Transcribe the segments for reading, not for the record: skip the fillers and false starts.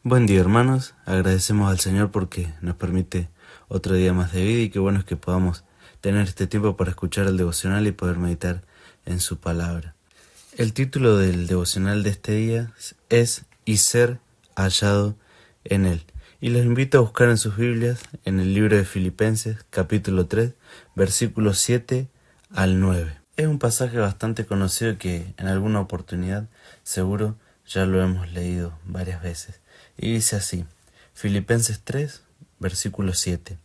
Buen día, hermanos. Agradecemos al Señor porque nos permite otro día más de vida y qué bueno es que podamos tener este tiempo para escuchar el devocional y poder meditar en su palabra. El título del devocional de este día es "Y ser hallado en Él". Y los invito a buscar en sus Biblias, en el libro de Filipenses, capítulo 3, versículos 7 al 9. Es un pasaje bastante conocido que en alguna oportunidad seguro ya lo hemos leído varias veces. Y dice así, Filipenses 3, versículo 7.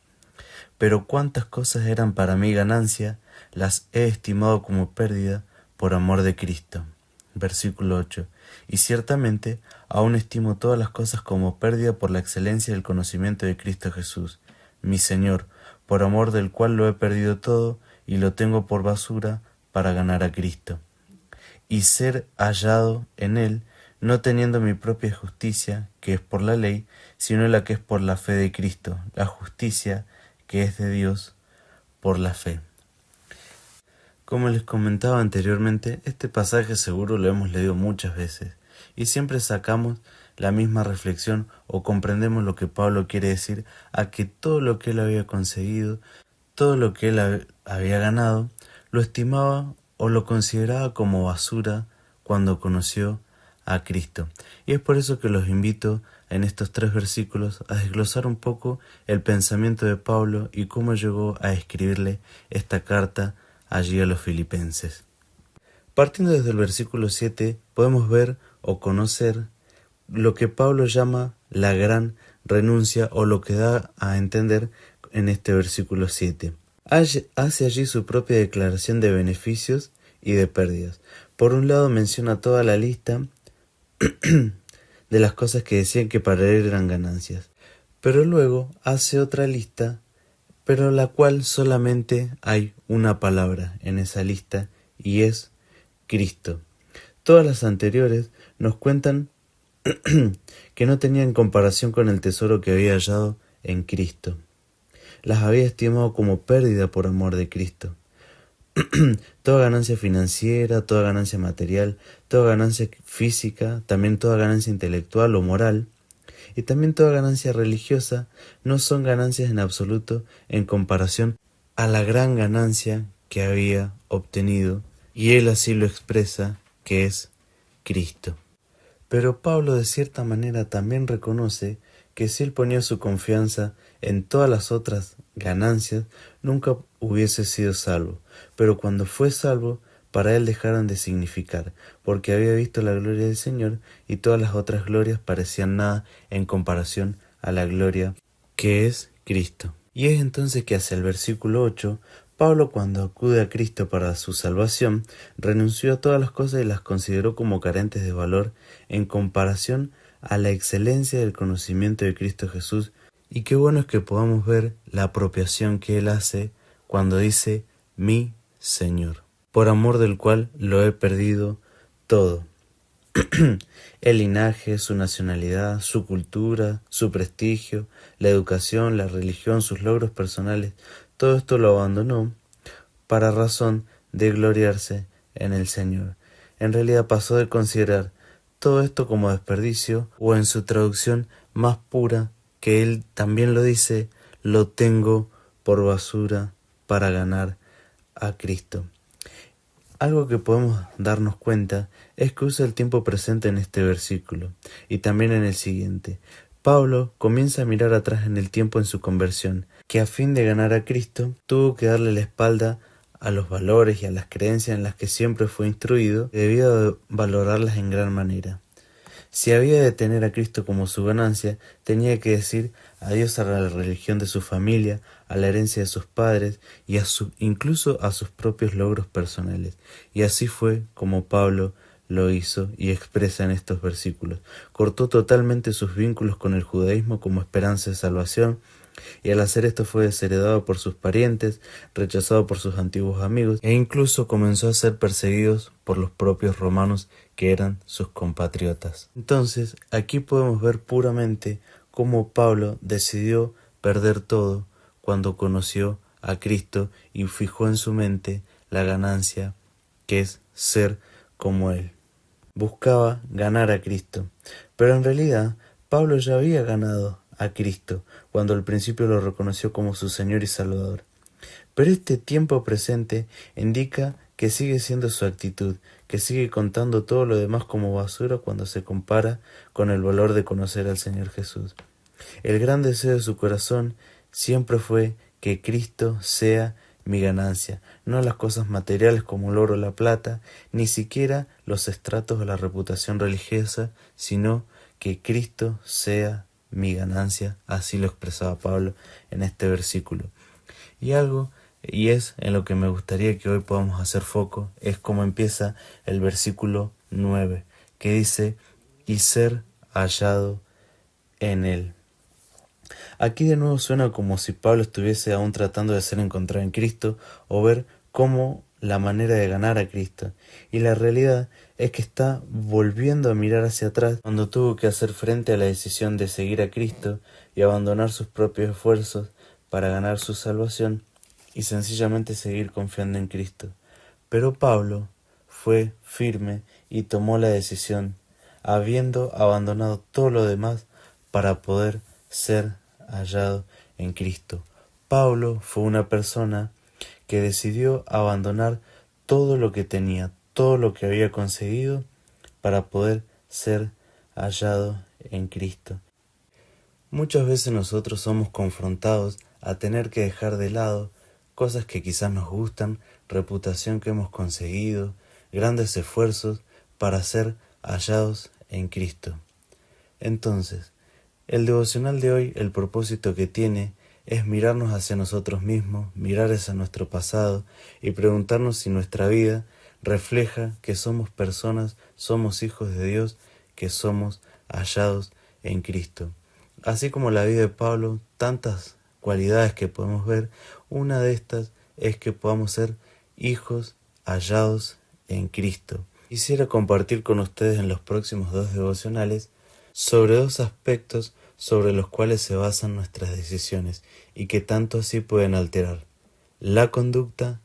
Pero cuántas cosas eran para mí ganancia, las he estimado como pérdida por amor de Cristo. Versículo 8. Y ciertamente aún estimo todas las cosas como pérdida por la excelencia del conocimiento de Cristo Jesús, mi Señor, por amor del cual lo he perdido todo y lo tengo por basura para ganar a Cristo. Y ser hallado en Él, no teniendo mi propia justicia, que es por la ley, sino la que es por la fe de Cristo, la justicia que es de Dios por la fe. Como les comentaba anteriormente, este pasaje seguro lo hemos leído muchas veces y siempre sacamos la misma reflexión o comprendemos lo que Pablo quiere decir a que todo lo que él había conseguido, todo lo que él había ganado, lo estimaba o lo consideraba como basura cuando conoció a Cristo. Y es por eso que los invito en estos 3 versículos a desglosar un poco el pensamiento de Pablo y cómo llegó a escribirle esta carta allí a los filipenses. Partiendo desde el versículo 7, podemos ver o conocer lo que Pablo llama la gran renuncia o lo que da a entender en este versículo 7. Hace allí su propia declaración de beneficios y de pérdidas. Por un lado menciona toda la lista de las cosas que decían que para él eran ganancias, pero luego hace otra lista, pero la cual solamente hay una palabra en esa lista y es Cristo. Todas las anteriores nos cuentan que no tenían comparación con el tesoro que había hallado en Cristo. Las había estimado como pérdida por amor de Cristo. Toda ganancia financiera, toda ganancia material, toda ganancia física, también toda ganancia intelectual o moral, y también toda ganancia religiosa, no son ganancias en absoluto en comparación a la gran ganancia que había obtenido, y él así lo expresa, que es Cristo. Pero Pablo de cierta manera también reconoce que si él ponía su confianza en todas las otras ganancias, nunca hubiese sido salvo. Pero cuando fue salvo, para él dejaron de significar, porque había visto la gloria del Señor y todas las otras glorias parecían nada en comparación a la gloria que es Cristo. Y es entonces que hacia el versículo 8, Pablo, cuando acude a Cristo para su salvación, renunció a todas las cosas y las consideró como carentes de valor en comparación a la excelencia del conocimiento de Cristo Jesús. Y qué bueno es que podamos ver la apropiación que él hace cuando dice mi Señor, por amor del cual lo he perdido todo. El linaje, su nacionalidad, su cultura, su prestigio, la educación, la religión, sus logros personales, todo esto lo abandonó para razón de gloriarse en el Señor. En realidad pasó de considerar todo esto como desperdicio, o en su traducción más pura, que él también lo dice, lo tengo por basura para ganar a Cristo. Algo que podemos darnos cuenta es que usa el tiempo presente en este versículo y también en el siguiente. Pablo comienza a mirar atrás en el tiempo en su conversión, que a fin de ganar a Cristo tuvo que darle la espalda a los valores y a las creencias en las que siempre fue instruido, y debía de valorarlas en gran manera. Si había de tener a Cristo como su ganancia, tenía que decir adiós a la religión de su familia, a la herencia de sus padres y incluso a sus propios logros personales. Y así fue como Pablo lo hizo y expresa en estos versículos. Cortó totalmente sus vínculos con el judaísmo como esperanza de salvación, y al hacer esto fue desheredado por sus parientes, rechazado por sus antiguos amigos e incluso comenzó a ser perseguido por los propios romanos que eran sus compatriotas. Entonces, aquí podemos ver puramente cómo Pablo decidió perder todo cuando conoció a Cristo y fijó en su mente la ganancia que es ser como Él. Buscaba ganar a Cristo, pero en realidad Pablo ya había ganado a Cristo cuando al principio lo reconoció como su Señor y Salvador. Pero este tiempo presente indica que sigue siendo su actitud, que sigue contando todo lo demás como basura cuando se compara con el valor de conocer al Señor Jesús. El gran deseo de su corazón siempre fue que Cristo sea mi ganancia, no las cosas materiales como el oro o la plata, ni siquiera los estratos o la reputación religiosa, sino que Cristo sea mi ganancia, así lo expresaba Pablo en este versículo. Y es en lo que me gustaría que hoy podamos hacer foco, es como empieza el versículo 9, que dice, y ser hallado en él. Aquí de nuevo suena como si Pablo estuviese aún tratando de ser encontrado en Cristo o ver cómo la manera de ganar a Cristo. Y la realidad es que está volviendo a mirar hacia atrás cuando tuvo que hacer frente a la decisión de seguir a Cristo y abandonar sus propios esfuerzos para ganar su salvación y sencillamente seguir confiando en Cristo. Pero Pablo fue firme y tomó la decisión, habiendo abandonado todo lo demás para poder ser hallado en Cristo. Pablo fue una persona que decidió abandonar todo lo que tenía, todo lo que había conseguido para poder ser hallado en Cristo. Muchas veces nosotros somos confrontados a tener que dejar de lado cosas que quizás nos gustan, reputación que hemos conseguido, grandes esfuerzos para ser hallados en Cristo. Entonces, el devocional de hoy, el propósito que tiene es mirarnos hacia nosotros mismos, mirar hacia nuestro pasado y preguntarnos si nuestra vida refleja que somos personas, somos hijos de Dios, que somos hallados en Cristo. Así como la vida de Pablo, tantas cualidades que podemos ver, una de estas es que podamos ser hijos hallados en Cristo. Quisiera compartir con ustedes en los próximos 2 devocionales sobre 2 aspectos sobre los cuales se basan nuestras decisiones y que tanto así pueden alterar la conducta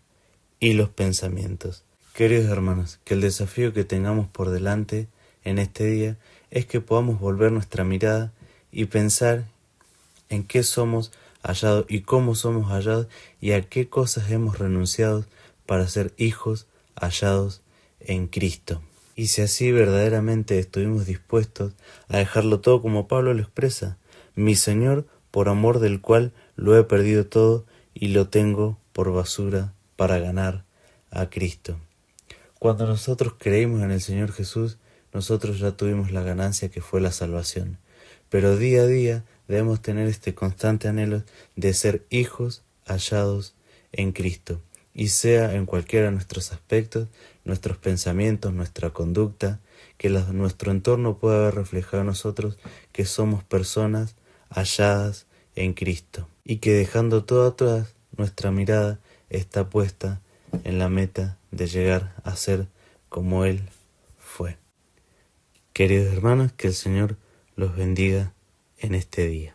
y los pensamientos. Queridos hermanos, que el desafío que tengamos por delante en este día es que podamos volver nuestra mirada y pensar en qué somos hallados y cómo somos hallados y a qué cosas hemos renunciado para ser hijos hallados en Cristo. Y si así verdaderamente estuvimos dispuestos a dejarlo todo como Pablo lo expresa, mi Señor, por amor del cual lo he perdido todo y lo tengo por basura para ganar a Cristo. Cuando nosotros creímos en el Señor Jesús, nosotros ya tuvimos la ganancia que fue la salvación. Pero día a día debemos tener este constante anhelo de ser hijos hallados en Cristo. Y sea en cualquiera de nuestros aspectos, nuestros pensamientos, nuestra conducta, que nuestro entorno pueda haber reflejado en nosotros que somos personas halladas en Cristo. Y que dejando todo atrás, nuestra mirada está puesta en la meta de llegar a ser como Él fue. Queridos hermanos, que el Señor los bendiga en este día.